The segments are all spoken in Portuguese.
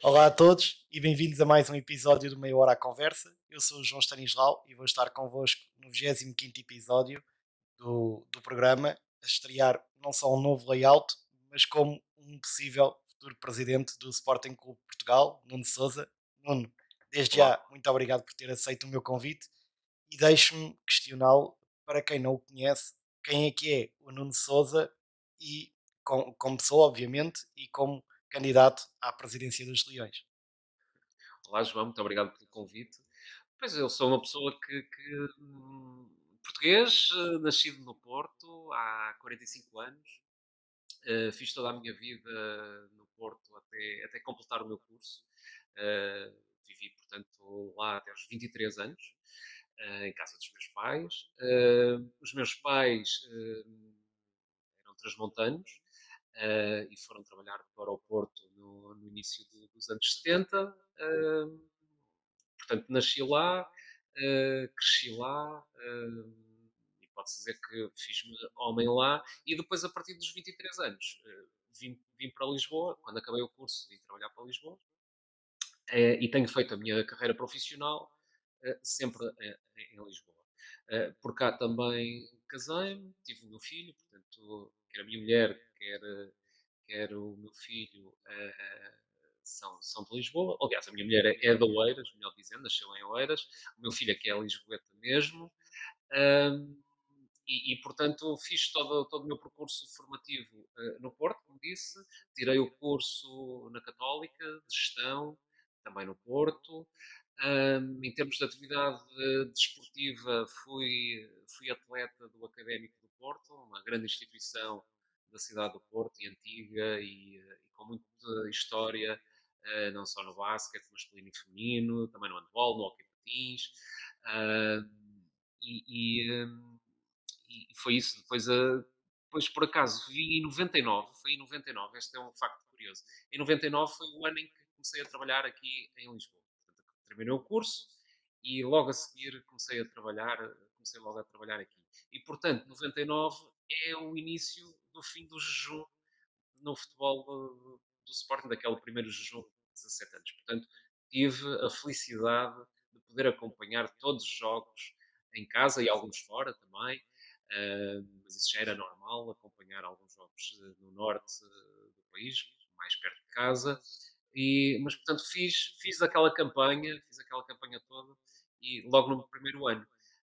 Olá a todos e bem-vindos a mais um episódio do Meia Hora à Conversa. Eu sou o João Stanislau e vou estar convosco no 25º episódio do programa, a estrear não só um novo layout, mas como um possível futuro presidente do Sporting Clube de Portugal, Nuno Sousa. Nuno, desde Olá. já, muito obrigado por ter aceito o meu convite e deixe-me questioná-lo, para quem não o conhece, quem é que é o Nuno Sousa e como pessoa, obviamente, e como candidato à presidência dos Leões. Olá, João, muito obrigado pelo convite. Pois eu sou uma pessoa português, nascido no Porto há 45 anos. Fiz toda a minha vida no Porto até completar o meu curso. Eh, Vivi, portanto, lá até aos 23 anos, em casa dos meus pais. Os meus pais eram transmontanos e foram trabalhar para o Porto no início dos anos 70. Portanto, nasci lá, cresci lá, e pode-se dizer que fiz-me homem lá, e depois, a partir dos 23 anos, vim para Lisboa, quando acabei o curso, vim trabalhar para Lisboa, e tenho feito a minha carreira profissional sempre em Lisboa. Por cá também casei-me, tive o meu filho, portanto, quer a minha mulher, quer o meu filho, são de Lisboa. Aliás, a minha mulher é de Oeiras, melhor dizendo, nasceu em Oeiras. O meu filho aqui é lisboeta mesmo. Ahm, portanto, fiz todo o meu percurso formativo no Porto, como disse. Tirei o curso na Católica de Gestão, também no Porto. Em termos de atividade desportiva, fui atleta do Académico do Porto, uma grande instituição da cidade do Porto, e antiga e com muita história, não só no basquete masculino e feminino, também no handball, no hockey patins. Ah, e, e, hum, e foi isso. Depois, por acaso, vi em 99, foi em 99, este é um facto curioso. Em 99 foi o ano em que comecei a trabalhar aqui em Lisboa. Portanto, terminei o curso e logo a seguir comecei logo a trabalhar aqui. E, portanto, 99 é o início do fim do jejum no futebol do Sporting, daquele primeiro jejum de 17 anos. Portanto, tive a felicidade de poder acompanhar todos os jogos em casa e alguns fora também. Mas isso já era normal, acompanhar alguns jogos no norte do país, mais perto de casa. Mas, portanto, fiz aquela campanha toda, e logo no primeiro ano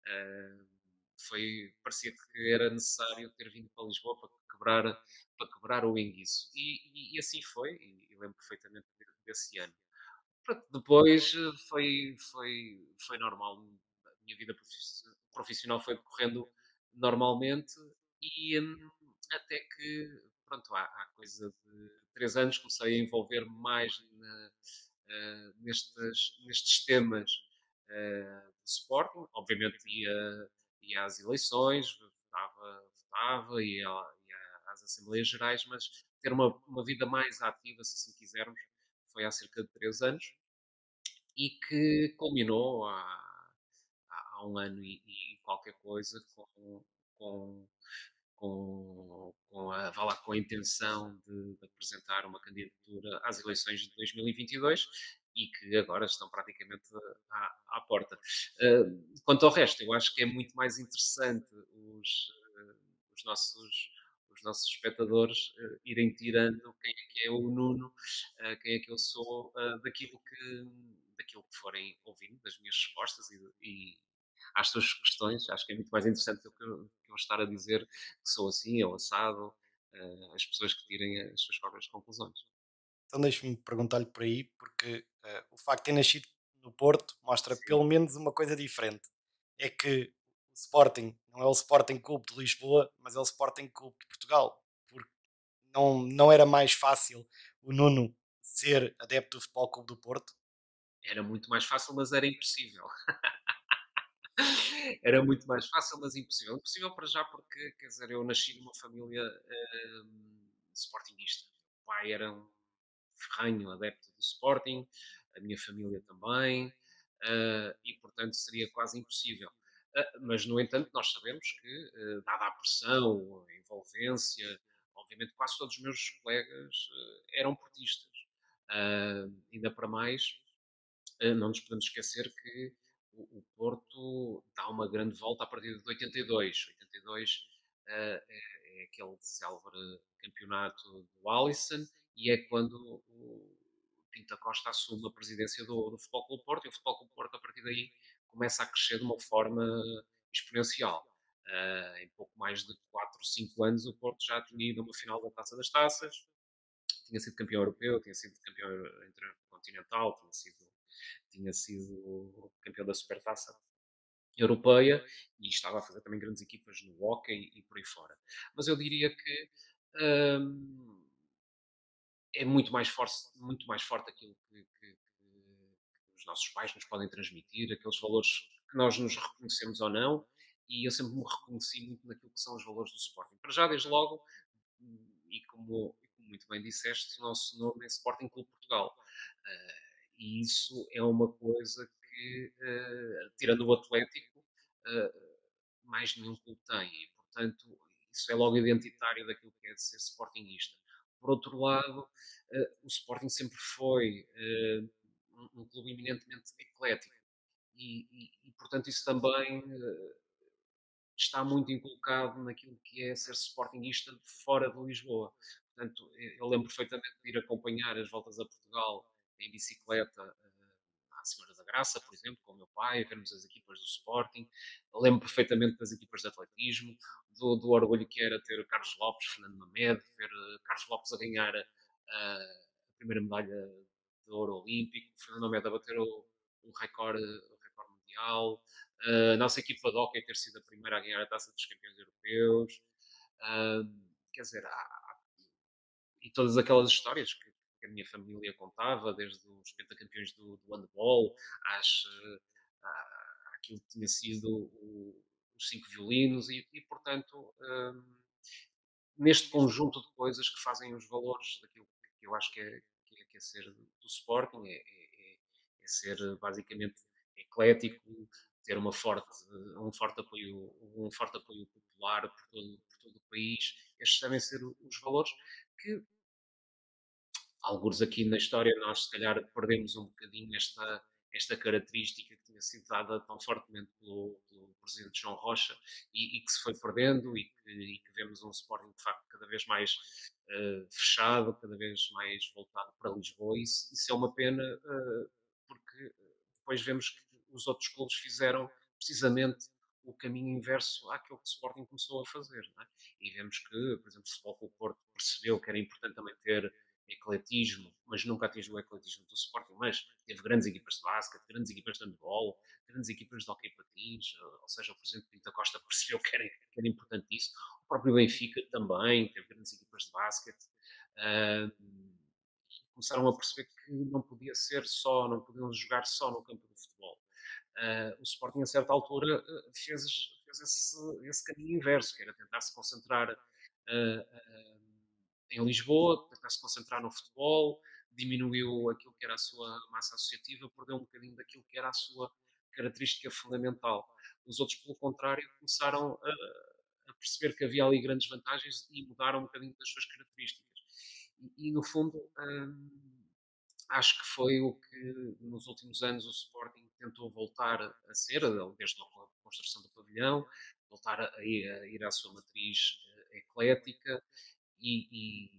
uh, parecia que era necessário ter vindo para Lisboa para quebrar o enguiço. E assim foi, e lembro perfeitamente desse ano. Pronto, depois foi normal. A minha vida profissional foi decorrendo normalmente, até que, pronto, há coisa de 3 anos, comecei a envolver-me mais nestes temas do Sporting. Obviamente ia às eleições, votava, às Assembleias Gerais, mas ter uma vida mais ativa, se assim quisermos, foi há cerca de 3 anos, e que culminou há um ano e qualquer coisa com, vá lá, com a intenção de apresentar uma candidatura às eleições de 2022, e que agora estão praticamente à porta. Quanto ao resto, eu acho que é muito mais interessante os nossos os nossos espectadores irem tirando quem é que é o Nuno, quem é que eu sou, daquilo que forem ouvindo, das minhas respostas e às suas questões. Acho que é muito mais interessante do que eu estar a dizer que sou assim ou assado, as pessoas que tirem as suas próprias conclusões. Então deixe-me perguntar-lhe por aí, porque o facto de ter nascido no Porto mostra Sim. pelo menos uma coisa diferente. É que o Sporting não é o Sporting Clube de Lisboa, mas é o Sporting Clube de Portugal. Porque não era mais fácil o Nuno ser adepto do Futebol Clube do Porto? Era muito mais fácil, mas era impossível. Era muito mais fácil, mas impossível. Impossível para já porque, quer dizer, eu nasci numa família sportinguista. O pai era um ferrenho adepto do Sporting, a minha família também, e portanto seria quase impossível. Mas, no entanto, nós sabemos que, dada a pressão, a envolvência, obviamente quase todos os meus colegas eram portistas. Ainda para mais, não nos podemos esquecer que o Porto dá uma grande volta a partir de 82. 82 é aquele célebre campeonato do Alisson e é quando o Pinto da Costa assume a presidência do Futebol Clube Porto e o Futebol Clube Porto a partir daí começa a crescer de uma forma exponencial. Em pouco mais de 4, 5 anos o Porto já tinha ido a uma final da Taça das Taças, tinha sido campeão europeu, tinha sido campeão intercontinental, tinha sido campeão da Supertaça Europeia e estava a fazer também grandes equipas no hóquei e por aí fora. Mas eu diria que hum, é muito mais forte aquilo que os nossos pais nos podem transmitir, aqueles valores que nós nos reconhecemos ou não, e eu sempre me reconheci muito naquilo que são os valores do Sporting. Para já, desde logo, e como muito bem disseste, o nosso nome é Sporting Clube Portugal. E isso é uma coisa que, tirando o Atlético, eh, mais nenhum clube tem. E, portanto, isso é logo identitário daquilo que é de ser sportinguista. Por outro lado, o Sporting sempre foi um clube eminentemente eclético. E, portanto, isso também está muito inculcado naquilo que é ser sportinguista de fora de Lisboa. Portanto, eu lembro perfeitamente de ir acompanhar as voltas a Portugal em bicicleta à Senhora da Graça, por exemplo, com o meu pai, vermos as equipas do Sporting. Eu lembro perfeitamente das equipas de atletismo, do orgulho que era ter Carlos Lopes, Fernando Mamed, ver Carlos Lopes a ganhar a primeira medalha de ouro olímpico, Fernando Mamed a bater o recorde mundial, a nossa equipa de hockey ter sido a primeira a ganhar a taça dos campeões europeus. Quer dizer, e todas aquelas histórias que a minha família contava, desde os pentacampeões do handball àquilo que tinha sido os cinco violinos, e portanto, neste conjunto de coisas que fazem os valores daquilo que eu acho que é ser do Sporting, é ser basicamente eclético, ter um forte apoio popular por todo o país. Estes devem ser os valores que, alguns aqui na história, nós se calhar perdemos um bocadinho esta característica que tinha sido dada tão fortemente pelo presidente João Rocha e que se foi perdendo e que vemos um Sporting de facto cada vez mais fechado, cada vez mais voltado para Lisboa. Isso é uma pena, porque depois vemos que os outros clubes fizeram precisamente o caminho inverso àquilo que o Sporting começou a fazer. Não é? E vemos que, por exemplo, o Futebol Clube do Porto percebeu que era importante também ter ecletismo, mas nunca atingiu o ecletismo do Sporting, mas teve grandes equipas de basquete, grandes equipas de handball, grandes equipas de hockey patins, ou seja, o presidente Pinto da Costa percebeu que era importante isso. O próprio Benfica também teve grandes equipas de basquete. Uh, Começaram a perceber que não podiam jogar só no campo de futebol. O Sporting, a certa altura, fez esse caminho inverso, que era tentar se concentrar em Lisboa, tentar se concentrar no futebol, diminuiu aquilo que era a sua massa associativa, perdeu um bocadinho daquilo que era a sua característica fundamental. Os outros, pelo contrário, começaram a perceber que havia ali grandes vantagens e mudaram um bocadinho das suas características. E no fundo, acho que foi o que nos últimos anos o Sporting tentou voltar a ser, desde a construção do pavilhão, voltar a ir à sua matriz eclética e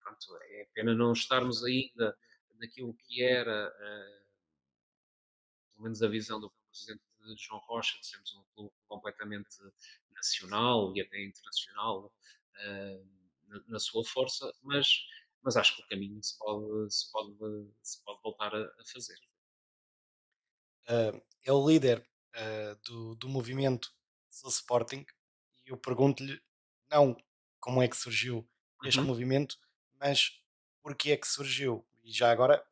pronto, é pena não estarmos ainda naquilo que era, pelo menos a visão do presidente João Rocha, de sermos um clube completamente nacional e até internacional na sua força, mas acho que o caminho se pode voltar a fazer. É o líder do movimento do Sporting e eu pergunto-lhe não como é que surgiu este Uhum. movimento, mas porque é que surgiu. E já agora,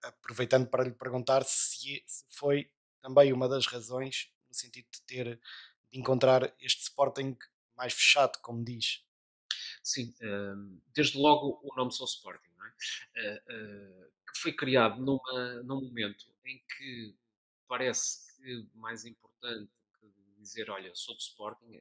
aproveitando para lhe perguntar se foi também uma das razões, no sentido de encontrar este Sporting mais fechado, como diz. Sim, desde logo o nome Sou Sporting, não é? Que foi criado num momento em que parece que mais importante que dizer, olha, sou do Sporting,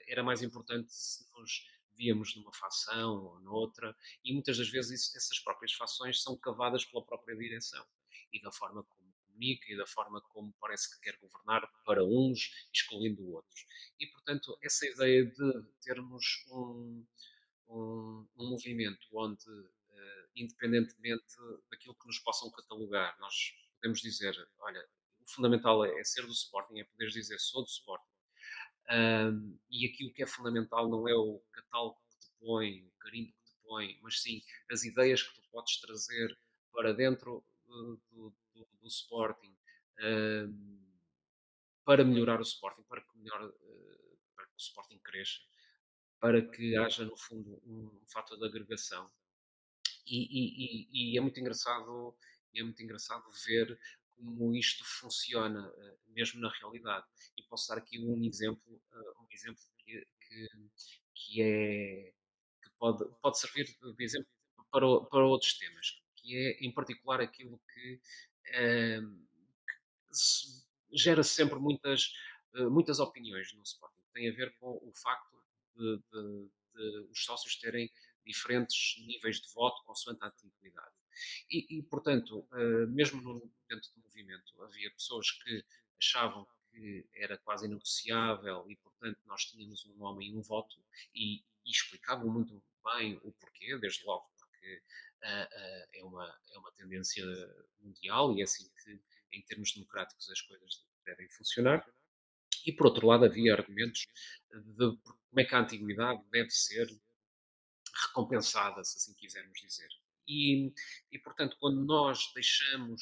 era mais importante se nos víamos numa facção ou noutra, e muitas das vezes essas próprias fações são cavadas pela própria direção e da forma como comunica e da forma como parece que quer governar para uns, excluindo outros. E, portanto, essa ideia de termos um movimento onde, independentemente daquilo que nos possam catalogar, nós podemos dizer, olha, o fundamental é ser do Sporting, é poderes dizer sou do Sporting. E aquilo que é fundamental não é o catálogo que te põe, o carimbo que te põe, mas sim as ideias que tu podes trazer para dentro do Sporting, ahm, para melhorar o Sporting, para que o Sporting cresça, para que haja, no fundo, um fator de agregação. E é muito engraçado ver como isto funciona, mesmo na realidade. E posso dar aqui um exemplo que é que pode servir de exemplo para outros temas, que é em particular aquilo que eh, gera sempre muitas opiniões no Sporting. Tem a ver com o facto de os sócios terem diferentes níveis de voto consoante a atividade. Portanto, mesmo dentro do movimento, havia pessoas que achavam que era quase inegociável e, portanto, nós tínhamos um homem e um voto e explicavam muito bem o porquê, desde logo porque é uma tendência mundial e é assim que, em termos democráticos, as coisas devem funcionar. E, por outro lado, havia argumentos de como é que a antiguidade deve ser recompensada, se assim quisermos dizer. E, portanto, quando nós deixamos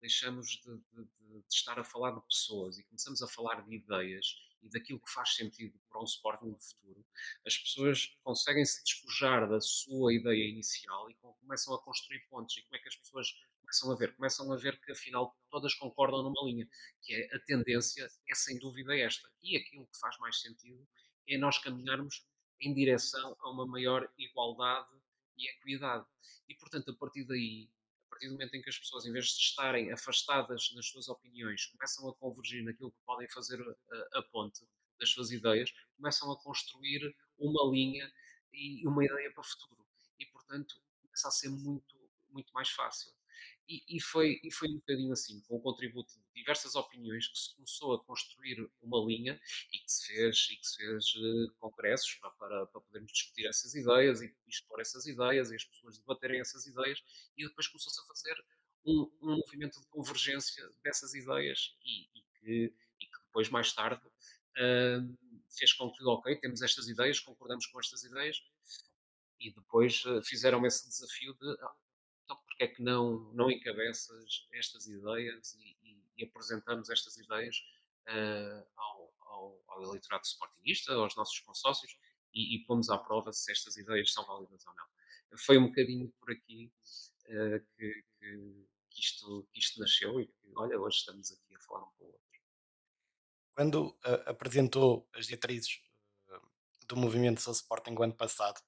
de estar a falar de pessoas e começamos a falar de ideias e daquilo que faz sentido para um Sporting do futuro, as pessoas conseguem se despojar da sua ideia inicial e começam a construir pontos. E como é que as pessoas começam a ver? Começam a ver que, afinal, todas concordam numa linha, que é a tendência é sem dúvida esta. E aquilo que faz mais sentido é nós caminharmos em direção a uma maior igualdade e equidade. E, portanto, a partir daí, a partir do momento em que as pessoas, em vez de estarem afastadas nas suas opiniões, começam a convergir naquilo que podem fazer a ponte das suas ideias, começam a construir uma linha e uma ideia para o futuro. E, portanto, começa a ser muito mais fácil. E foi um bocadinho assim, com o contributo de diversas opiniões, que se começou a construir uma linha e que se fez congressos para podermos discutir essas ideias e expor essas ideias e as pessoas debaterem essas ideias e depois começou-se a fazer um movimento de convergência dessas ideias e que depois, mais tarde, fez com que, ok, temos estas ideias, concordamos com estas ideias e depois fizeram esse desafio de então porque é que não encabeças estas ideias e apresentamos estas ideias ao eleitorado sportinguista, aos nossos consócios, e pomos à prova se estas ideias são válidas ou não. Foi um bocadinho por aqui que isto nasceu e que, olha, hoje estamos aqui a falar um com o outro. Quando apresentou as diretrizes eh, do movimento Sou Sporting o ano passado,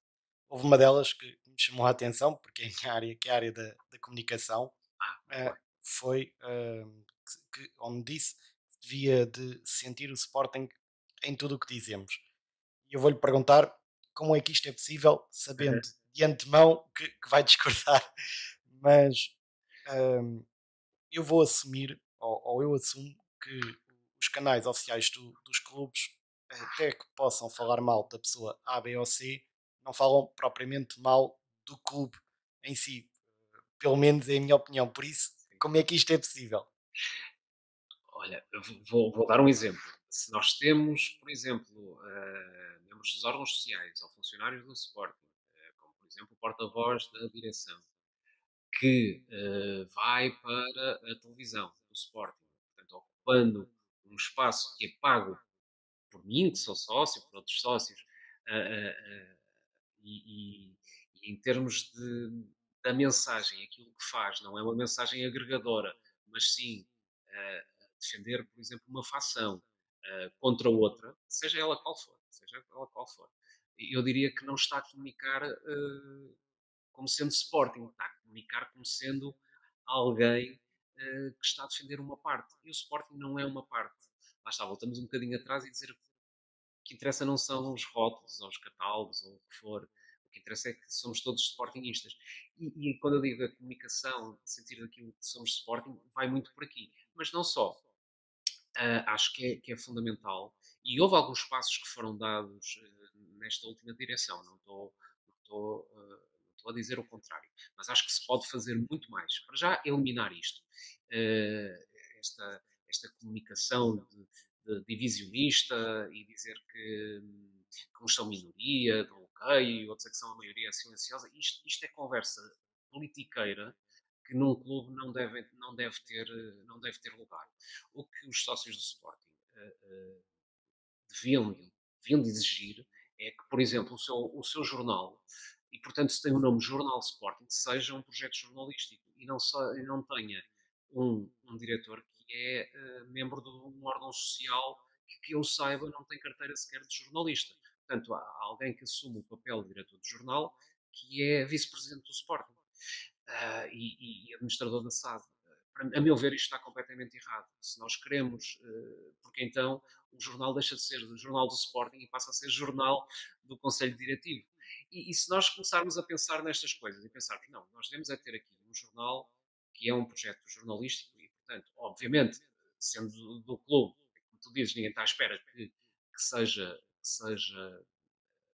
houve uma delas que me chamou a atenção, porque é a minha área, que é a área da comunicação, Ah, muito eh, bem. foi onde disse que devia de sentir o Sporting em tudo o que dizemos. E eu vou-lhe perguntar como é que isto é possível, sabendo de antemão que vai discordar, mas ehm, eu vou assumir, ou eu assumo, que os canais oficiais dos clubes, até que possam falar mal da pessoa A, B ou C, não falam propriamente mal do clube em si. Pelo menos é a minha opinião. Por isso, Sim. como é que isto é possível? Olha, eu vou dar um exemplo. Se nós temos, por exemplo, membros dos órgãos sociais ou funcionários do Sporting, como por exemplo o porta-voz da direção, que vai para a televisão do Sporting, portanto, ocupando um espaço que é pago por mim, que sou sócio, por outros sócios, ah, ah, ah, e, e- e em termos da mensagem, aquilo que faz não é uma mensagem agregadora, mas sim defender, por exemplo, uma facção contra outra, seja ela qual for, seja ela qual for. Eu diria que não está a comunicar como sendo Sporting, está a comunicar como sendo alguém que está a defender uma parte. E o Sporting não é uma parte. Lá está, voltamos um bocadinho atrás e dizer que que interessa não são os rótulos ou os catálogos ou o que for. O que interessa é que somos todos sportinguistas. E quando eu digo a comunicação, no sentido daquilo que somos Sporting, vai muito por aqui. Mas não só. Acho que é fundamental. E houve alguns passos que foram dados nesta última direção. Não estou a dizer o contrário. Mas acho que se pode fazer muito mais. Para já, eliminar isto. Eh, esta comunicação de divisionista e dizer que uns são minoria, de bloqueio, outros é que são a maioria silenciosa. Isto é conversa politiqueira que num clube não deve ter lugar. O que os sócios do Sporting deviam, deviam de exigir é que, por exemplo, o seu jornal, e portanto se tem o nome Jornal Sporting, seja um projeto jornalístico e não tenha um diretor que é membro de um órgão social que eu saiba não tem carteira sequer de jornalista. Portanto, há alguém que assume o papel de diretor de jornal que é vice-presidente do Sporting e administrador da SAD. A meu ver, isto está completamente errado. Se nós queremos, porque então o jornal deixa de ser o jornal do Sporting e passa a ser jornal do Conselho Diretivo. E se nós começarmos a pensar nestas coisas e pensarmos, não, nós devemos é ter aqui um jornal que é um projeto jornalístico e, portanto, obviamente, sendo do clube, como tu dizes, ninguém está à espera que seja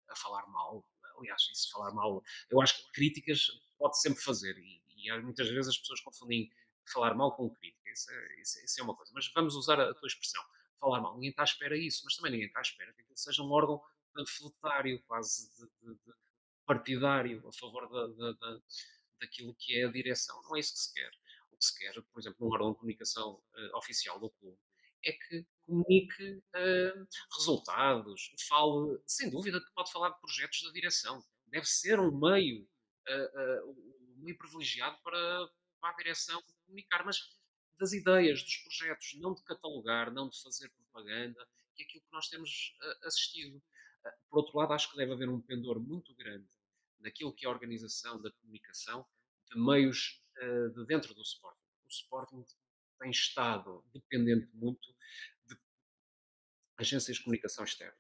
a falar mal. Aliás, isso falar mal, eu acho que críticas pode sempre fazer e muitas vezes as pessoas confundem falar mal com crítica. Isso é uma coisa. Mas vamos usar a tua expressão. Falar mal. Ninguém está à espera disso, mas também ninguém está à espera que aquilo seja um órgão panfletário, quase de partidário, a favor daquilo que é a direção. Não é isso que se quer. O que se quer, por exemplo, num órgão de comunicação oficial do clube, é que comunique resultados, fale, sem dúvida que pode falar de projetos da direção. Deve ser um meio privilegiado para a direção comunicar, mas das ideias, dos projetos, não de catalogar, não de fazer propaganda, que é aquilo que nós temos assistido. Por outro lado, acho que deve haver um pendor muito grande naquilo que é a organização da comunicação de meios de dentro do Sporting. O Sporting tem estado dependente muito de agências de comunicação externas.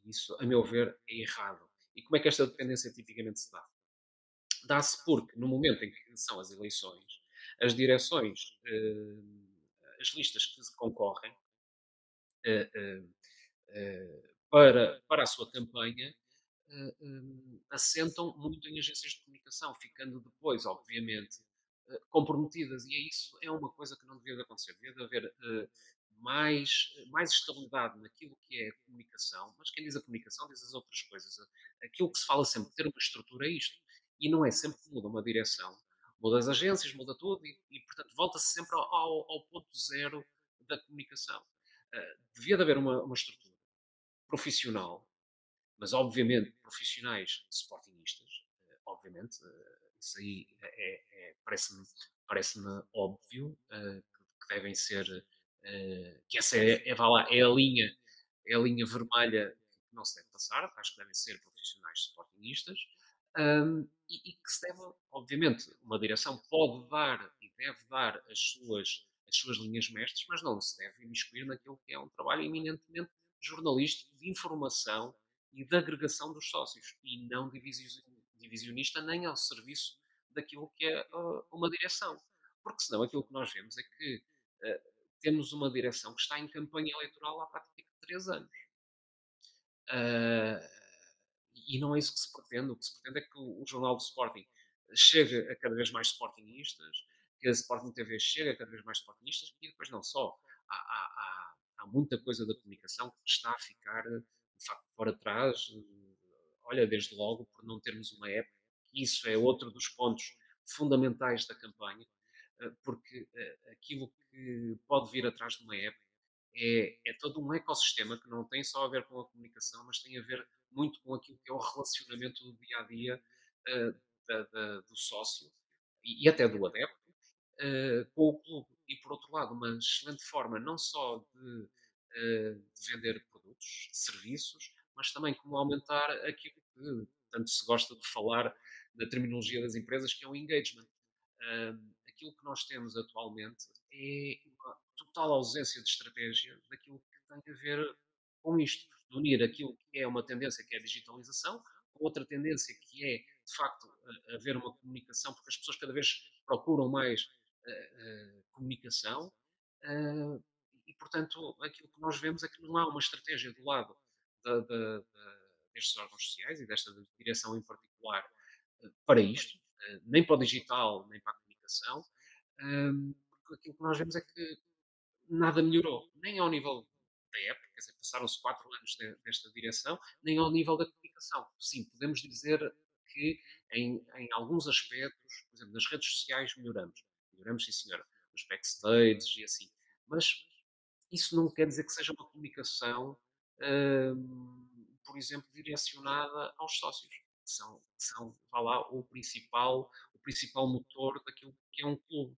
E isso, a meu ver, é errado. E como é que esta dependência tipicamente se dá? Dá-se porque, no momento em que são as eleições, as direções, as listas que se concorrem eh, eh, para a sua campanha, assentam muito em agências de comunicação, ficando depois, obviamente, comprometidas. E isso é uma coisa que não devia de acontecer. Devia de haver mais estabilidade naquilo que é a comunicação, mas quem diz a comunicação diz as outras coisas. Aquilo que se fala sempre, ter uma estrutura é isto. E não é sempre que muda uma direção. Muda as agências, muda tudo portanto, volta-se sempre ao ponto zero da comunicação. Devia de haver uma estrutura profissional, mas obviamente profissionais sportingistas, obviamente, isso aí parece-me óbvio que devem ser, que essa vá lá, é a linha vermelha que não se deve passar, acho que devem ser profissionais sportingistas, e que se deve, obviamente, uma direção pode dar e deve dar as suas linhas mestres, mas não se deve imiscuir naquilo que é um trabalho eminentemente jornalístico de informação e de agregação dos sócios e não divisionista nem ao serviço daquilo que é uma direção. Porque senão aquilo que nós vemos é que uh, temos uma direção que está em campanha eleitoral há praticamente 3 anos. Uh, e não é isso que se pretende. O que se pretende é que o Jornal do Sporting chegue a cada vez mais sportingistas, que a Sporting TV chegue a cada vez mais sportingistas e depois não só. Há muita coisa da comunicação que está a ficar, de facto, fora trás. Olha, desde logo, por não termos uma app, isso é outro dos pontos fundamentais da campanha, porque aquilo que pode vir atrás de uma app é todo um ecossistema que não tem só a ver com a comunicação, mas tem a ver muito com aquilo que é o relacionamento do dia a dia do sócio e até do adepto com o clube. E por outro lado, uma excelente forma não só de vender produtos, serviços, mas também como aumentar aquilo que tanto se gosta de falar na terminologia das empresas, que é o engagement. Aquilo que nós temos atualmente é uma total ausência de estratégia daquilo que tem a ver com isto. de unir aquilo que é uma tendência que é a digitalização, com outra tendência que é, de facto, haver uma comunicação, porque as pessoas cada vez procuram mais comunicação, eh, e, portanto, aquilo que nós vemos é que não há uma estratégia do lado destes órgãos sociais e desta direção em particular para isto, nem para o digital, nem para a comunicação, porque aquilo que nós vemos é que nada melhorou, nem ao nível da época, quer dizer, passaram-se 4 anos desta direção, nem ao nível da comunicação. Sim, podemos dizer que em alguns aspectos, por exemplo, nas redes sociais melhoramos. Melhoramos, sim senhora, nos backstage e assim. Mas isso não quer dizer que seja uma comunicação, por exemplo, direcionada aos sócios, que são vá lá, o principal motor daquilo que é um clube.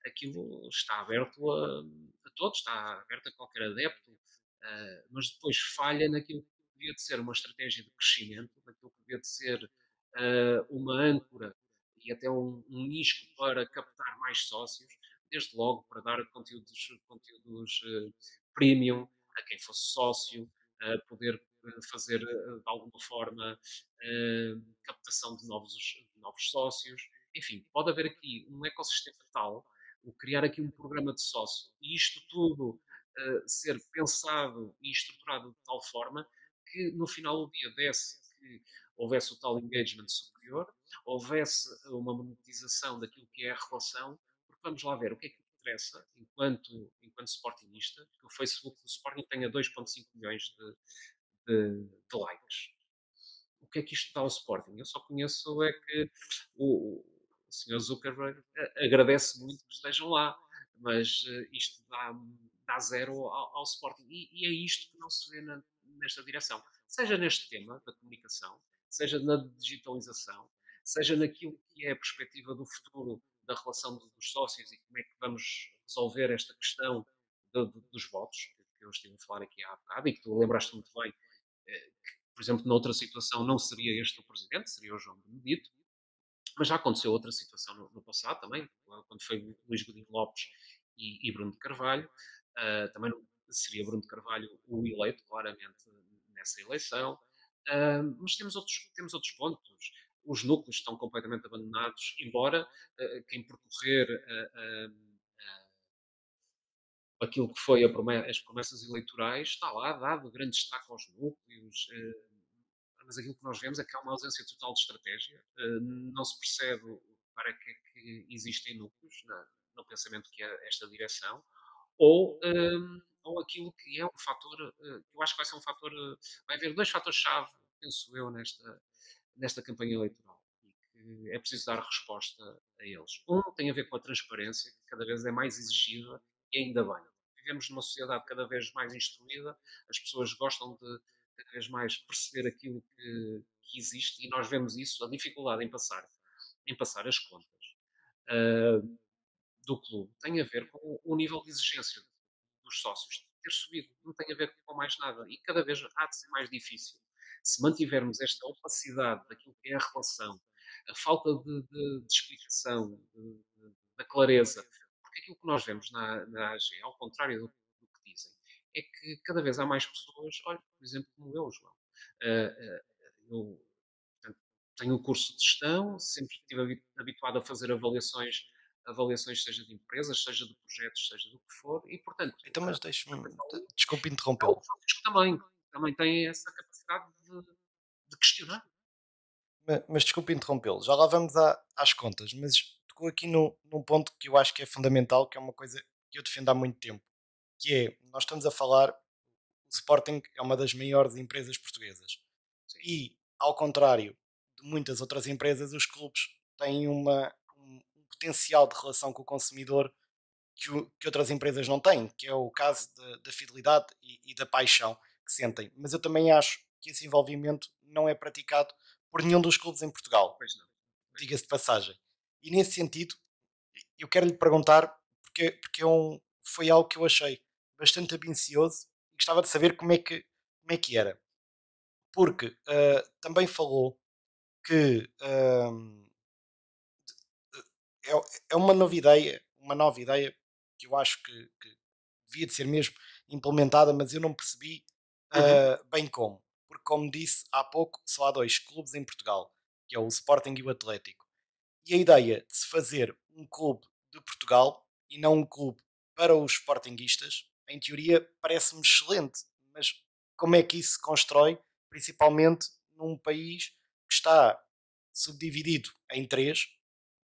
Aquilo está aberto a todos, está aberto a qualquer adepto, mas depois falha naquilo que devia de ser uma estratégia de crescimento, naquilo que devia de ser uma âncora e até um nicho para captar mais sócios, desde logo para dar conteúdos premium a quem fosse sócio, a poder fazer de alguma forma captação de novos sócios. Enfim, pode haver aqui um ecossistema tal, o criar aqui um programa de sócio e isto tudo ser pensado e estruturado de tal forma que no final do dia desse que houvesse o tal engagement superior, houvesse uma monetização daquilo que é a relação, porque vamos lá ver o que é que interessa enquanto Sportingista, que o Facebook do Sporting tenha 2,5 milhões de likes. O que é que isto dá ao Sporting? Eu só conheço é que o Sr. Zuckerberg agradece muito que estejam lá, mas isto dá zero ao Sporting. E é isto que não se vê nesta direção. Seja neste tema da comunicação, seja na digitalização, seja naquilo que é a perspectiva do futuro da relação dos sócios e como é que vamos resolver esta questão dos votos, que eu estive a falar aqui há bocado e que tu lembraste muito bem, por exemplo, noutra situação não seria este o presidente, seria o João Benedito, mas já aconteceu outra situação no passado também, quando foi Luís Godinho Lopes e Bruno de Carvalho, também seria Bruno de Carvalho o eleito, claramente, nessa eleição, mas temos outros pontos. Os núcleos estão completamente abandonados, embora quem percorrer aquilo que foi as promessas eleitorais está lá dado grande destaque aos núcleos, mas aquilo que nós vemos é que há uma ausência total de estratégia, não se percebe para que é que existem núcleos no pensamento que é esta direção, ou aquilo que é um fator, que eu acho que vai ser um fator, vai haver dois fatores-chave, penso eu, nesta campanha eleitoral, e que é preciso dar resposta a eles. Um tem a ver com a transparência, que cada vez é mais exigida, e ainda bem. Vivemos numa sociedade cada vez mais instruída, as pessoas gostam de cada vez mais perceber aquilo que existe, e nós vemos isso, a dificuldade em passar as contas ah, do clube tem a ver com o nível de exigência dos sócios ter subido, não tem a ver com mais nada, e cada vez há de ser mais difícil. Se mantivermos esta opacidade daquilo que é a relação, a falta de explicação, da clareza, porque aquilo que nós vemos na AG, ao contrário do que dizem, é que cada vez há mais pessoas, olha, por exemplo, como eu, João. Eu portanto, tenho um curso de gestão, sempre estive habituado a fazer avaliações seja de empresas, seja de projetos, seja do que for, e portanto, Então, mas a deixe-me, pensar desculpe há interrompê-lo, outros sócios que também têm essa capacidade de questionar. mas desculpe interrompê-lo. Já lá vamos às contas, mas tocou aqui num ponto que eu acho que é fundamental, que é uma coisa que eu defendo há muito tempo, que é, nós estamos a falar, o Sporting é uma das maiores empresas portuguesas. Sim, E, ao contrário de muitas outras empresas, os clubes têm um potencial de relação com o consumidor que outras empresas não têm, que é o caso da fidelidade e da paixão que sentem. Mas eu também acho que esse envolvimento não é praticado por nenhum dos clubes em Portugal, pois não, pois não. diga-se de passagem. E nesse sentido, eu quero lhe perguntar, porque foi algo que eu achei bastante ambicioso e gostava de saber como é que era. Porque também falou que é, é uma nova ideia que eu acho que devia de ser mesmo implementada, mas eu não percebi Uhum. bem como, porque como disse há pouco, só há dois clubes em Portugal, que é o Sporting e o Atlético. E a ideia de se fazer um clube de Portugal e não um clube para os sportinguistas, em teoria, parece-me excelente. Mas como é que isso se constrói, principalmente num país que está subdividido em três,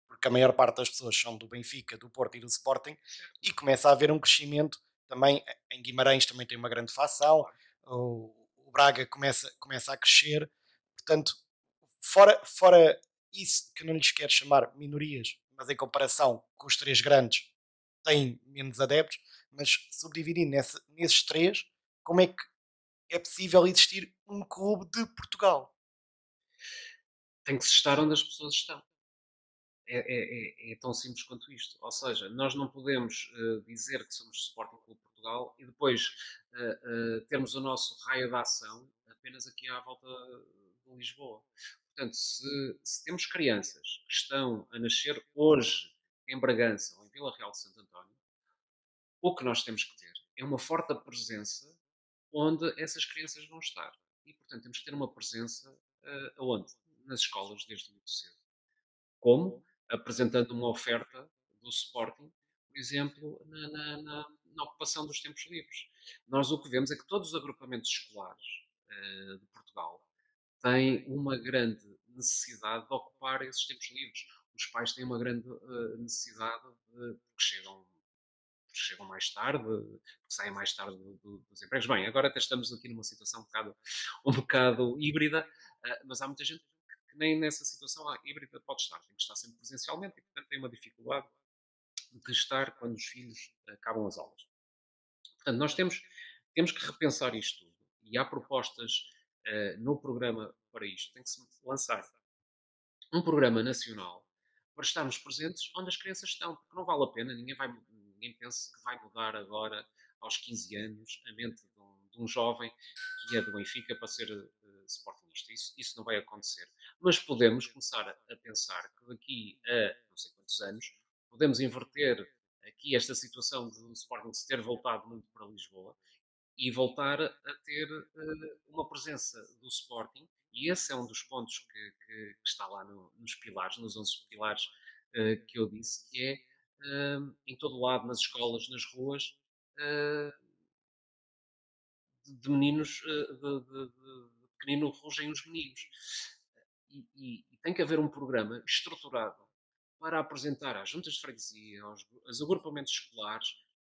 porque a maior parte das pessoas são do Benfica, do Porto e do Sporting, Certo, e começa a haver um crescimento também. Em Guimarães também tem uma grande facção, claro. o Braga começa a crescer, portanto, fora isso que eu não lhes quero chamar minorias, mas em comparação com os três grandes, têm menos adeptos, mas subdividindo nesses três, como é que é possível existir um clube de Portugal? Tem que se estar onde as pessoas estão. É tão simples quanto isto. Ou seja, nós não podemos dizer que somos Sporting Clube de Portugal e depois termos o nosso raio de ação apenas aqui à volta de Lisboa. Portanto, se temos crianças que estão a nascer hoje em Bragança ou em Vila Real de Santo António, o que nós temos que ter é uma forte presença onde essas crianças vão estar. E, portanto, temos que ter uma presença aonde? Nas escolas, desde muito cedo. Como? Apresentando uma oferta do Sporting, por exemplo, na ocupação dos tempos livres. Nós o que vemos é que todos os agrupamentos escolares de Portugal têm uma grande necessidade de ocupar esses tempos livres. Os pais têm uma grande necessidade porque chegam mais tarde, porque saem mais tarde dos empregos. Bem, agora até estamos aqui numa situação um bocado híbrida, mas há muita gente que nem nessa situação híbrida pode estar. Tem que estar sempre presencialmente e, portanto, tem uma dificuldade de estar quando os filhos acabam as aulas. Portanto, nós temos que repensar isto tudo. E há propostas no programa para isto. Tem que se lançar um programa nacional para estarmos presentes onde as crianças estão, porque não vale a pena, ninguém pensa que vai mudar agora, aos 15 anos, a mente de um jovem que é do Benfica para ser sportingista. Isso não vai acontecer. Mas podemos começar a pensar que daqui a não sei quantos anos podemos inverter aqui esta situação do Sporting se ter voltado muito para Lisboa e voltar a ter uma presença do Sporting, e esse é um dos pontos que está lá nos pilares, nos 11 pilares que eu disse, que é em todo lado, nas escolas, nas ruas, eh, de meninos, de pequenino rugem os meninos. E tem que haver um programa estruturado para apresentar às juntas de freguesia, aos agrupamentos escolares,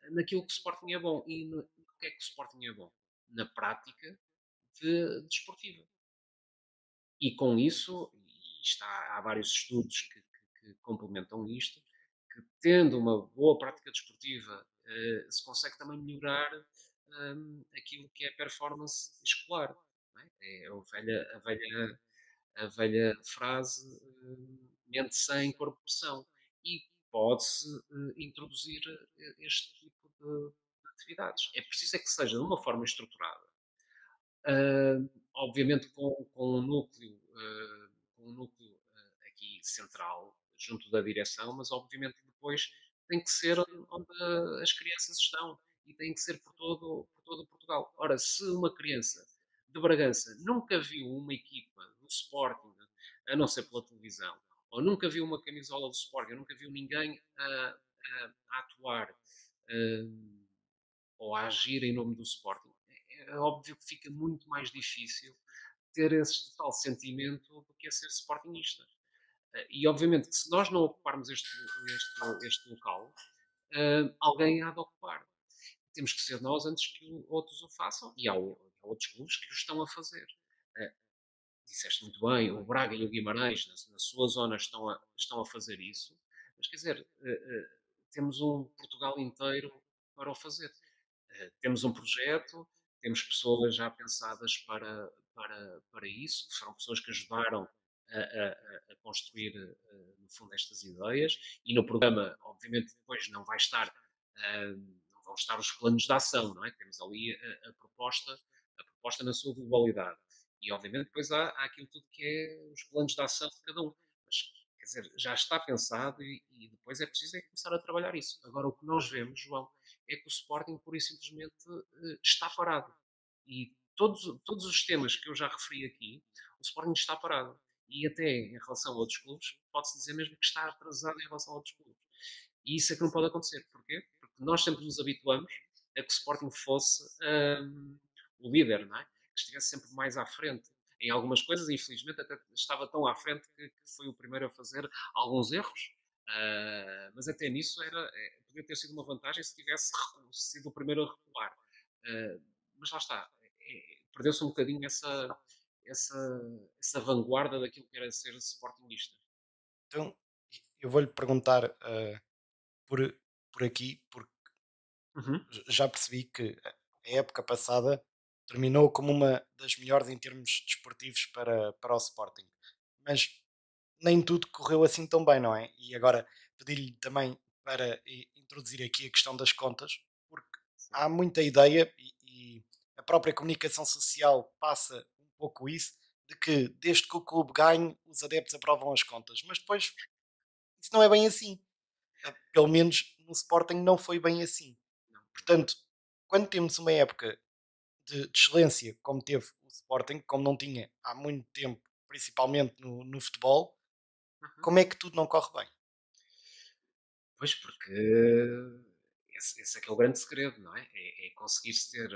naquilo que o Sporting é bom. E no que é que o Sporting é bom? Na prática desportiva. E com isso, há vários estudos que complementam isto, que tendo uma boa prática desportiva se consegue também melhorar aquilo que é a performance escolar. Não é? É a velha frase mente sem, corpo são. E pode-se introduzir este tipo de atividades. É preciso é que seja de uma forma estruturada, obviamente com um núcleo aqui central, junto da direção, mas obviamente depois tem que ser onde as crianças estão e tem que ser por todo Portugal. Ora, se uma criança de Bragança nunca viu uma equipa do Sporting, a não ser pela televisão, ou nunca viu uma camisola do Sporting, ou nunca viu ninguém a atuar ou a agir em nome do Sporting, é óbvio que fica muito mais difícil ter esse tal sentimento do que é ser sportingista. E obviamente que se nós não ocuparmos este local, alguém há de ocupar. Temos que ser nós antes que outros o façam, e há outros clubes que o estão a fazer. Uh, Disseste muito bem, o Braga e o Guimarães, na sua zona, estão a fazer isso, mas quer dizer, temos um Portugal inteiro para o fazer. Temos um projeto, temos pessoas já pensadas para isso, que foram pessoas que ajudaram a construir, no fundo, estas ideias, e no programa, obviamente, depois não vai estar, não vão estar os planos de ação, não é? Temos ali a proposta na sua globalidade. E, obviamente, depois há aquilo tudo que é os planos de ação de cada um. Mas, quer dizer, já está pensado e depois é preciso começar a trabalhar isso. Agora, o que nós vemos, João, é que o Sporting pura e simplesmente está parado. E todos os temas que eu já referi aqui, o Sporting está parado. E até em relação a outros clubes, pode-se dizer mesmo que está atrasado em relação a outros clubes. E isso é que não pode acontecer. Porquê? Porque nós sempre nos habituamos a que o Sporting fosse o líder, não é? Que estivesse sempre mais à frente em algumas coisas, e infelizmente até estava tão à frente que foi o primeiro a fazer alguns erros. Mas até nisso podia ter sido uma vantagem se tivesse sido o primeiro a recuar. Mas lá está, perdeu-se um bocadinho essa, essa vanguarda daquilo que era ser sportingista. Então, eu vou-lhe perguntar por, por aqui, porque Uhum. já percebi que a época passada terminou como uma das melhores em termos desportivos para o Sporting. Mas nem tudo correu assim tão bem, não é? E agora pedi-lhe também para introduzir aqui a questão das contas, porque Sim. há muita ideia e a própria comunicação social passa um pouco isso, de que desde que o clube ganhe, os adeptos aprovam as contas. Mas depois isso não é bem assim. Pelo menos no Sporting não foi bem assim. Não, não foi. Portanto, quando temos uma época de excelência como teve o Sporting, como não tinha há muito tempo, principalmente no futebol, Uhum. como é que tudo não corre bem? Pois, porque esse é que é o grande segredo, não é? É conseguir-se ter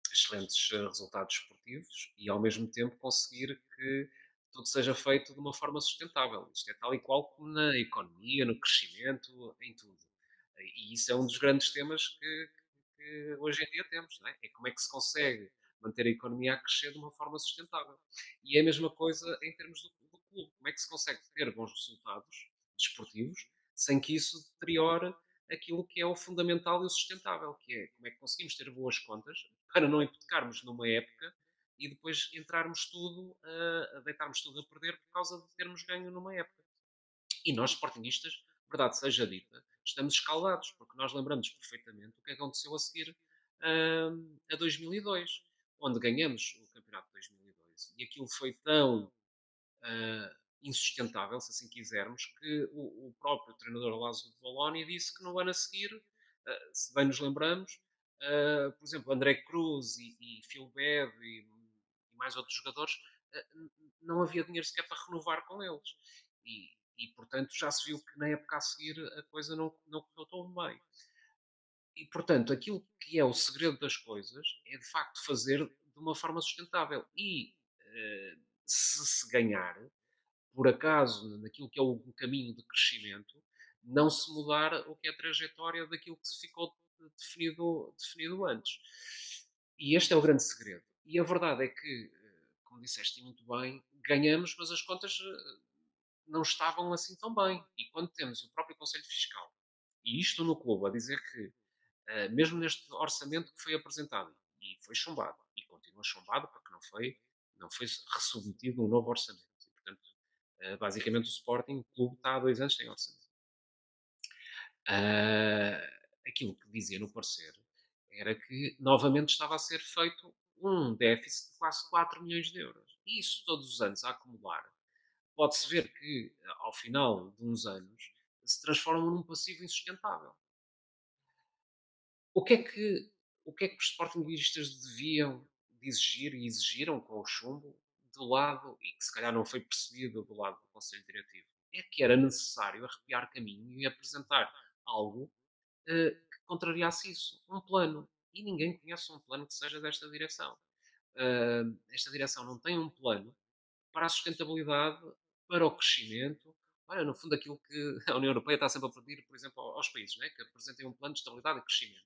excelentes resultados esportivos e, ao mesmo tempo, conseguir que tudo seja feito de uma forma sustentável. Isto é tal e qual como na economia, no crescimento, em tudo. E isso é um dos grandes temas que hoje em dia temos, não é? É como é que se consegue manter a economia a crescer de uma forma sustentável. E é a mesma coisa em termos do clube. Como é que se consegue ter bons resultados desportivos sem que isso deteriore aquilo que é o fundamental e o sustentável, que é como é que conseguimos ter boas contas para não hipotecarmos numa época e depois entrarmos tudo, a deitarmos tudo a perder por causa de termos ganho numa época. E nós, sportinguistas, verdade seja dita, estamos escaldados, porque nós lembramos perfeitamente o que aconteceu a seguir a 2002, onde ganhamos o campeonato de 2002. E aquilo foi tão insustentável, se assim quisermos, que o próprio treinador Lázaro de Bologna disse que no ano a seguir, se bem nos lembramos, por exemplo, André Cruz e Phil Bed e mais outros jogadores, não havia dinheiro sequer para renovar com eles. Portanto, já se viu que na época a seguir a coisa não correu tão bem. E, portanto, aquilo que é o segredo das coisas é, de facto, fazer de uma forma sustentável. E se ganhar, por acaso, naquilo que é o caminho de crescimento, não se mudar o que é a trajetória daquilo que se ficou definido antes. E este é o grande segredo. E a verdade é que, como disseste muito bem, ganhamos, mas as contas não estavam assim tão bem. E quando temos o próprio Conselho Fiscal, e isto no clube, a dizer que, mesmo neste orçamento que foi apresentado, e foi chumbado, e continua chumbado porque não foi ressubmetido um novo orçamento. E, portanto, basicamente o Sporting, o clube, está há 2 anos sem orçamento. Aquilo que dizia no parecer era que novamente estava a ser feito um déficit de quase 4 milhões de euros. E isso todos os anos a acumular, pode-se ver que, ao final de uns anos, se transforma num passivo insustentável. O que é que, o que, é que os sportinguistas deviam de exigir e exigiram com o chumbo do lado, e que se calhar não foi percebido do lado do Conselho Diretivo? É que era necessário arrepiar caminho e apresentar algo que contrariasse isso, um plano. E ninguém conhece um plano que seja desta direção. Esta direção não tem um plano para a sustentabilidade, para o crescimento. Olha, no fundo, aquilo que a União Europeia está sempre a pedir, por exemplo, aos países, né, que apresentem um plano de estabilidade e crescimento.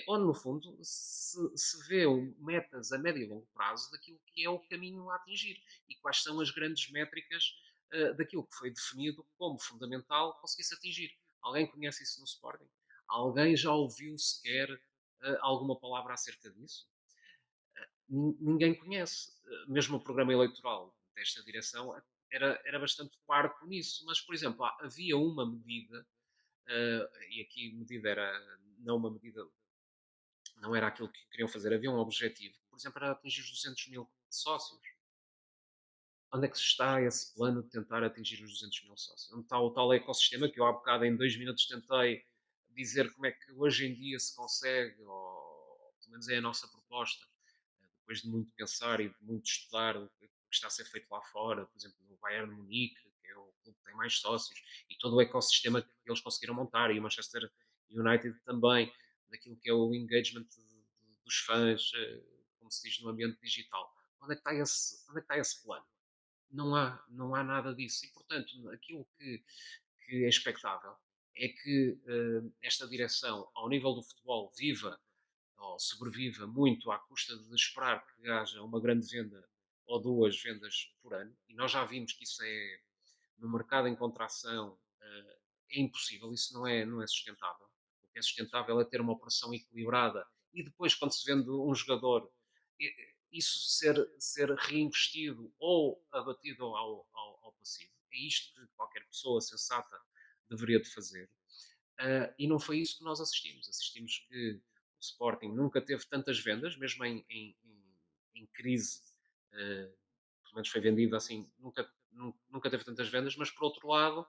Onde, no fundo, se vê metas a médio e longo prazo daquilo que é o caminho a atingir e quais são as grandes métricas daquilo que foi definido como fundamental conseguir-se atingir. Alguém conhece isso no Sporting? Alguém já ouviu sequer alguma palavra acerca disso? Ninguém conhece. Mesmo o programa eleitoral desta direção era bastante parco nisso. Mas, por exemplo, havia uma medida, e aqui medida era não uma medida, não era aquilo que queriam fazer, havia um objetivo, por exemplo, era atingir os 200 mil sócios. Onde é que está esse plano de tentar atingir os 200 mil sócios? Onde está o tal ecossistema que eu há bocado em 2 minutos tentei dizer como é que hoje em dia se consegue, ou pelo menos é a nossa proposta, depois de muito pensar e de muito estudar o que está a ser feito lá fora, por exemplo, no Bayern de Munique, que é o clube que tem mais sócios, e todo o ecossistema que eles conseguiram montar, e o Manchester United também, daquilo que é o engagement dos fãs, como se diz, no ambiente digital. Onde é que está esse plano? Não há nada disso. E, portanto, aquilo que é expectável é que esta direção, ao nível do futebol, viva ou sobreviva muito à custa de esperar que haja uma grande venda ou duas vendas por ano. E nós já vimos que isso é, no mercado em contração, é impossível, isso não é sustentável. O que é sustentável é ter uma operação equilibrada e depois, quando se vende um jogador, isso ser reinvestido ou abatido ao passivo. É isto que qualquer pessoa sensata deveria de fazer. E não foi isso que nós assistimos. Assistimos que o Sporting nunca teve tantas vendas, mesmo em crise, pelo menos foi vendido assim, nunca teve tantas vendas, mas por outro lado,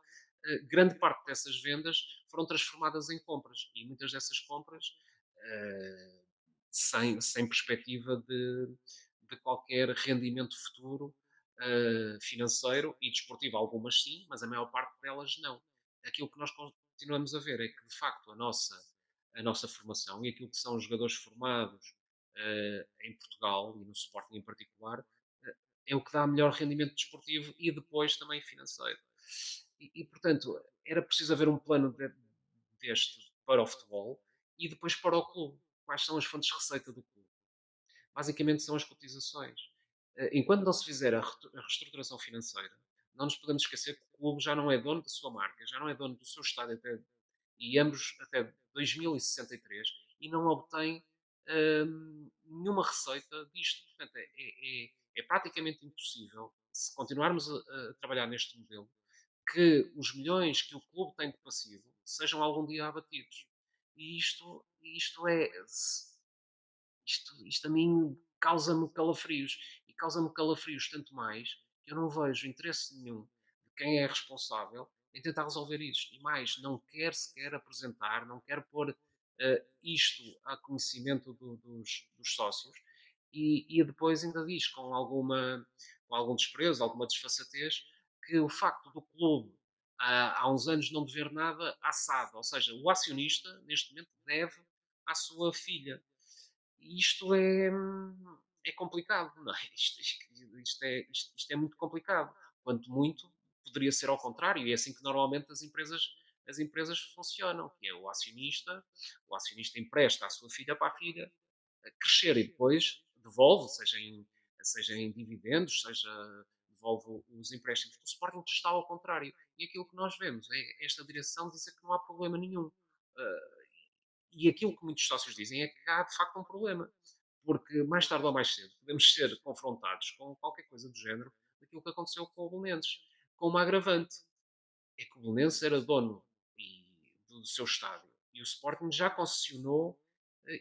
grande parte dessas vendas foram transformadas em compras e muitas dessas compras eh, sem perspectiva de qualquer rendimento futuro financeiro e desportivo. Algumas sim, mas a maior parte delas não. Aquilo que nós continuamos a ver é que, de facto, a nossa formação e aquilo que são os jogadores formados em Portugal e no Sporting em particular é o que dá melhor rendimento desportivo e depois também financeiro. Portanto, era preciso haver um plano deste para o futebol e depois para o clube. Quais são as fontes de receita do clube? Basicamente são as cotizações. Enquanto não se fizer a reestruturação financeira, não nos podemos esquecer que o clube já não é dono da sua marca, já não é dono do seu estádio e ambos até 2063 e não obtém nenhuma receita disto. Portanto, é praticamente impossível, se continuarmos a trabalhar neste modelo, que os milhões que o clube tem de passivo sejam algum dia abatidos. Isto isto a mim causa-me calafrios. E causa-me calafrios tanto mais que eu não vejo interesse nenhum de quem é responsável em tentar resolver isto. E mais, não quer sequer apresentar, não quer pôr isto a conhecimento dos sócios. E depois ainda diz com algum desprezo, alguma desfaçatez, que o facto do clube há uns anos não dever nada à SAD, ou seja, o acionista neste momento deve à sua filha. E isto é complicado, não é? Isto é muito complicado. Quanto muito, poderia ser ao contrário, e é assim que normalmente as empresas funcionam, que é o acionista empresta à sua filha para a filha crescer e depois devolve, seja em dividendos, devolve os empréstimos. O Sporting está ao contrário. E aquilo que nós vemos é esta direção dizer que não há problema nenhum. Uh, e aquilo que muitos sócios dizem é que há de facto um problema. Porque mais tarde ou mais cedo podemos ser confrontados com qualquer coisa do género daquilo que aconteceu com o Belenenses. Com uma agravante. É que o Belenenses era dono do seu estádio. E o Sporting já concessionou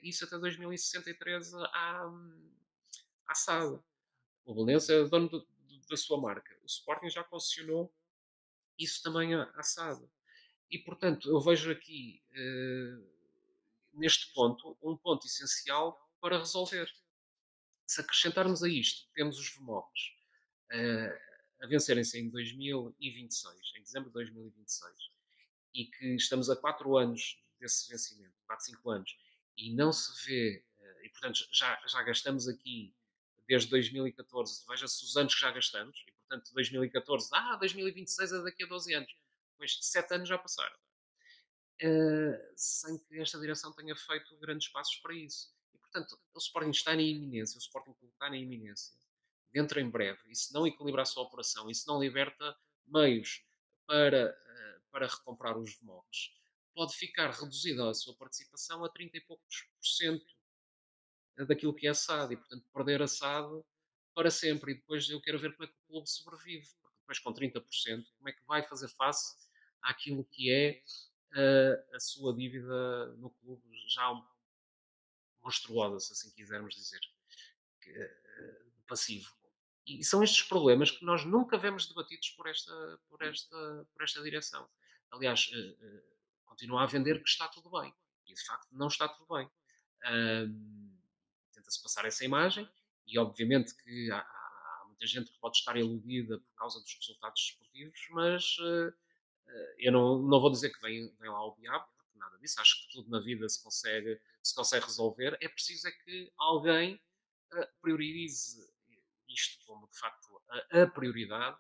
isso até 2063 à SAD. O Belenenses era dono da sua marca. O Sporting já concessionou isso também à SAD. E, portanto, eu vejo aqui, neste ponto, um ponto essencial para resolver. Se acrescentarmos a isto, temos os VMOCs a vencerem-se em 2026, em dezembro de 2026, e que estamos a 4 anos desse vencimento, 4, 5 anos, e não se vê, e portanto já gastamos aqui desde 2014, veja-se os anos que já gastamos, e portanto 2014, 2026 é daqui a 12 anos, pois 7 anos já passaram sem que esta direção tenha feito grandes passos para isso. E, portanto, o Sporting está na iminência, o Sporting está na iminência, dentro em breve, e se não equilibrar a sua operação, e se não liberta meios para recomprar os VMOCs, pode ficar reduzida a sua participação a 30 e poucos por cento daquilo que é a SAD, e, portanto, perder a SAD para sempre. E depois eu quero ver como é que o clube sobrevive, porque depois com 30%, como é que vai fazer face àquilo que é a sua dívida no clube já monstruosa, se assim quisermos dizer, passivo. E são estes problemas que nós nunca vemos debatidos por esta direção. Aliás, continua a vender que está tudo bem. E de facto não está tudo bem. tenta-se passar essa imagem e obviamente que há muita gente que pode estar iludida por causa dos resultados desportivos, mas eu não vou dizer que vem lá o diabo, porque nada disso. Acho que tudo na vida se consegue resolver. É preciso é que alguém priorize isto como de facto a prioridade,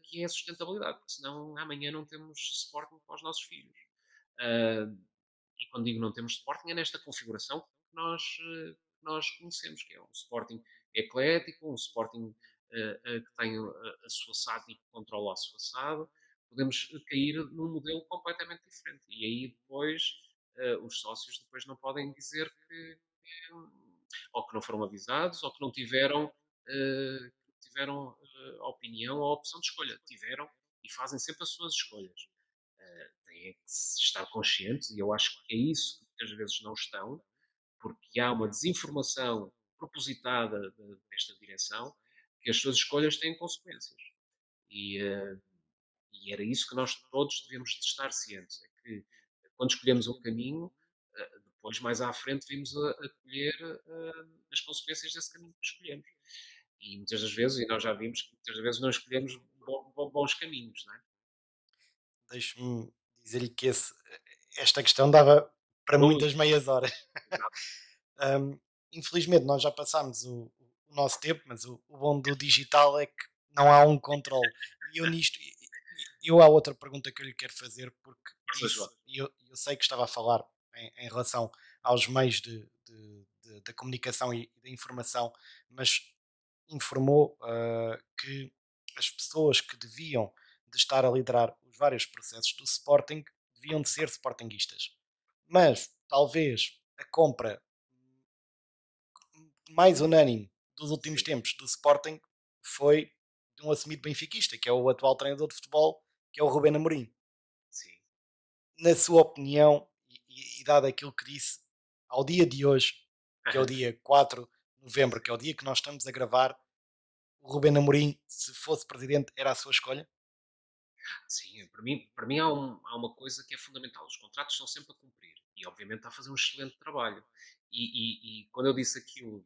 que é a sustentabilidade, porque senão amanhã não temos Sporting para os nossos filhos. Ah, e quando digo não temos Sporting, é nesta configuração que nós conhecemos, que é um Sporting eclético, um Sporting que tem a sua SAD e que controla a sua SAD. Podemos cair num modelo completamente diferente. E aí depois os sócios depois não podem dizer ou que não foram avisados, ou que não tiveram opinião ou opção de escolha. Tiveram e fazem sempre as suas escolhas. Têm que estar conscientes, e eu acho que é isso que muitas vezes não estão, porque há uma desinformação propositada desta direção, que as suas escolhas têm consequências. E, e era isso que nós todos devíamos de estar cientes, é que quando escolhemos um caminho, depois mais à frente vimos a colher as consequências desse caminho que escolhemos. E muitas das vezes, e nós já vimos que muitas das vezes não escolhemos bons caminhos, não é? Deixe-me dizer-lhe que esta questão dava para Ui, muitas meias horas. exato. Hum, Infelizmente, nós já passámos o nosso tempo, mas o bom do digital é que não há um controle. E eu nisto, eu há outra pergunta que eu lhe quero fazer, porque Força, disse, João. e eu sei que estava a falar em relação aos meios da comunicação e da informação, mas informou que as pessoas que deviam de estar a liderar os vários processos do Sporting deviam de ser Sportinguistas. Mas talvez a compra mais unânime dos últimos Sim, tempos do Sporting foi de um assumido benfiquista, que é o atual treinador de futebol, que é o Rubén Amorim. sim. Na sua opinião, e dado aquilo que disse, ao dia de hoje, que é o Aham. dia 4 de novembro, que é o dia que nós estamos a gravar, o Rubén Amorim, se fosse presidente, era a sua escolha? Sim, para mim há uma coisa que é fundamental. Os contratos são sempre a cumprir e, obviamente, está a fazer um excelente trabalho. E quando eu disse aquilo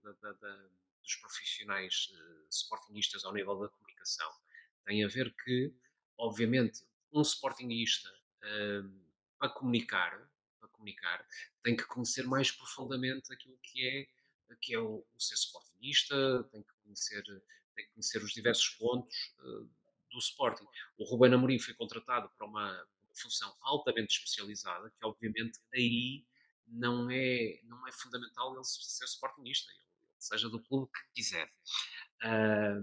dos profissionais sportinguistas ao nível da comunicação, tem a ver que, obviamente, um sportinguista eh, para comunicar, para comunicar, tem que conhecer mais profundamente aquilo que é o ser sportinguista, tem que conhecer os diversos pontos do Sporting. O Ruben Amorim foi contratado para uma função altamente especializada, que obviamente aí não é fundamental ele ser sportingista, ele seja do clube que quiser. Ah,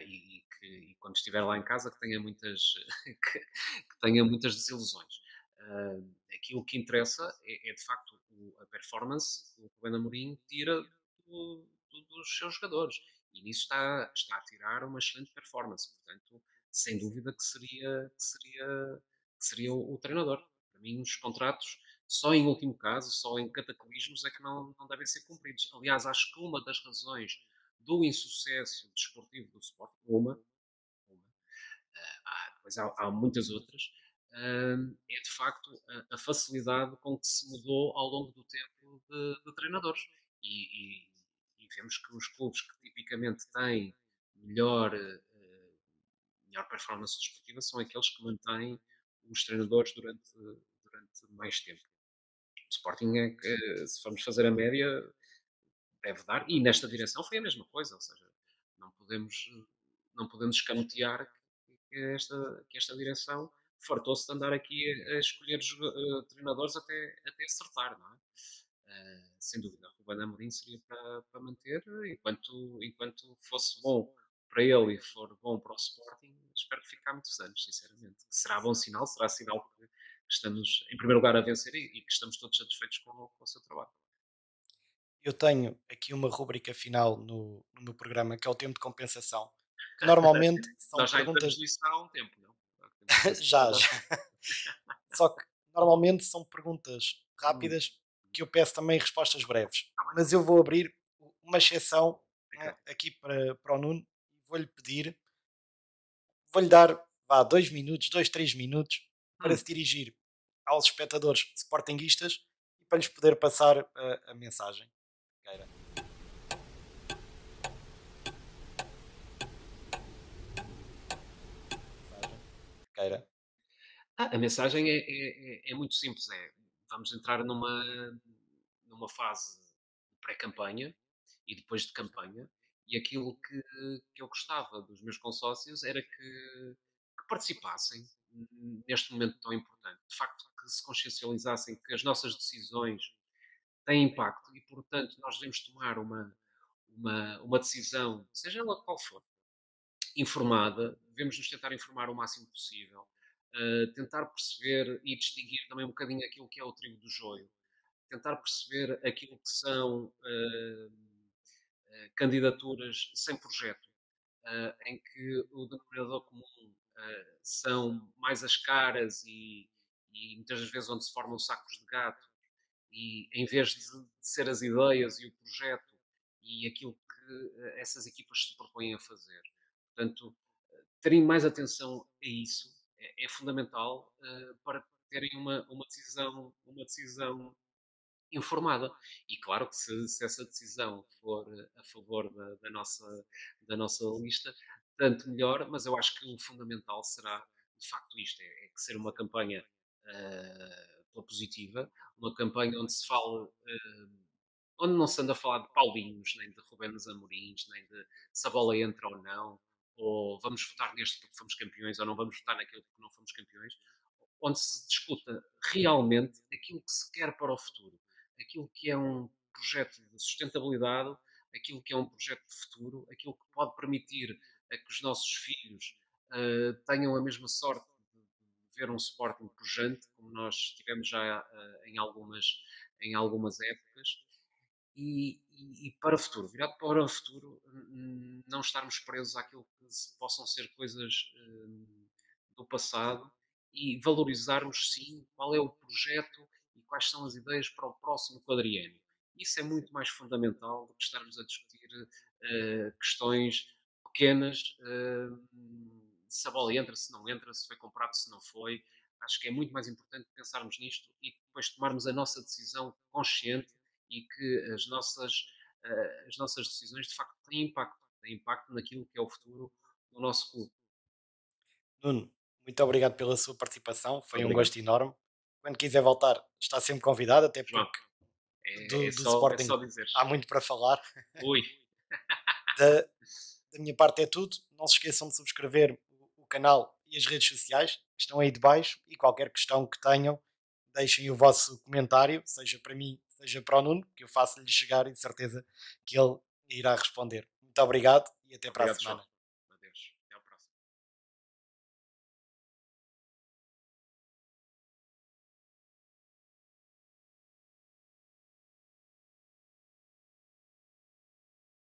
e quando estiver lá em casa que tenha muitas, que tenha muitas desilusões. Ah, Aqui o que interessa é de facto a performance que o Ruben Amorim tira dos seus jogadores. E nisso está a tirar uma excelente performance. Portanto, sem dúvida que seria o treinador. Para mim, os contratos, só em último caso, só em cataclismos, é que não devem ser cumpridos. Aliás, acho que uma das razões do insucesso desportivo do Sporting, uma, depois há muitas outras, é de facto a facilidade com que se mudou ao longo do tempo de treinadores. E vemos que os clubes que tipicamente têm melhor performance desportiva são aqueles que mantêm os treinadores durante mais tempo. O Sporting é que, se formos fazer a média, deve dar, e nesta direção foi a mesma coisa, ou seja, não podemos, não podemos escamotear que esta direção fartou-se de andar aqui a escolher treinadores até acertar, não é? Sem dúvida, o Ruben Amorim seria para manter, enquanto fosse bom para ele e for bom para o Sporting, espero que fique há muitos anos, sinceramente. Será bom sinal, será sinal que estamos, em primeiro lugar, a vencer e que estamos todos satisfeitos com o seu trabalho. Eu tenho aqui uma rubrica final no meu programa, que é o tempo de compensação, que normalmente são Nós já perguntas. entramos nisso há um tempo, não? O tempo de compensação Já, já. já. Só que normalmente são perguntas Hum, rápidas que eu peço também respostas breves. tá bem, Mas eu vou abrir uma exceção fica. aqui para o Nuno e vou-lhe pedir, vou-lhe dar 2 minutos, 3 minutos, para Hum, se dirigir aos espectadores sportinguistas e para lhes poder passar a mensagem. A mensagem é muito simples, vamos entrar numa fase de pré-campanha e depois de campanha, e aquilo que eu gostava dos meus consócios era que participassem neste momento tão importante. De facto, que se consciencializassem que as nossas decisões têm impacto e, portanto, nós devemos tomar uma decisão, seja ela qual for, informada, devemos nos tentar informar o máximo possível, tentar perceber e distinguir também um bocadinho aquilo que é o trigo do joio, tentar perceber aquilo que são candidaturas sem projeto, em que o denominador comum são mais as caras e muitas das vezes onde se formam sacos de gato, e em vez de ser as ideias e o projeto e aquilo que essas equipas se propõem a fazer. Portanto, terem mais atenção a isso é fundamental para terem uma decisão informada. E claro que se essa decisão for a favor da nossa lista, tanto melhor, mas eu acho que o fundamental será, de facto, isto: é que ser uma campanha pela positiva, uma campanha onde se fala. Onde não se anda a falar de Paulinhos, nem de Rubén Amorins, nem de se a bola entra ou não, ou vamos votar neste porque fomos campeões, ou não vamos votar naquele porque não fomos campeões, onde se discuta realmente aquilo que se quer para o futuro, aquilo que é um projeto de sustentabilidade, aquilo que é um projeto de futuro, aquilo que pode permitir a que os nossos filhos tenham a mesma sorte de ver um Sporting pujante, como nós tivemos já em algumas épocas, e para o futuro, virado para o futuro, não estarmos presos àquilo que possam ser coisas do passado e valorizarmos sim qual é o projeto e quais são as ideias para o próximo quadriênio. Isso é muito mais fundamental do que estarmos a discutir questões pequenas, se a bola entra, se não entra, se foi comprado, se não foi. Acho que é muito mais importante pensarmos nisto e depois tomarmos a nossa decisão consciente e que as nossas decisões de facto têm impacto naquilo que é o futuro do nosso clube. Nuno, muito obrigado pela sua participação, foi um Obrigado. gosto enorme. Quando quiser voltar, está sempre convidado, até João, porque é do só, é Sporting só dizeres. há muito para falar. Ui, Da, da minha parte é tudo. Não se esqueçam de subscrever o canal e as redes sociais, estão aí de baixo, e qualquer questão que tenham, deixem o vosso comentário, seja para mim, seja para o Nuno, que eu faço-lhe chegar e de certeza que ele irá responder. Muito obrigado e até para a obrigado, João. semana.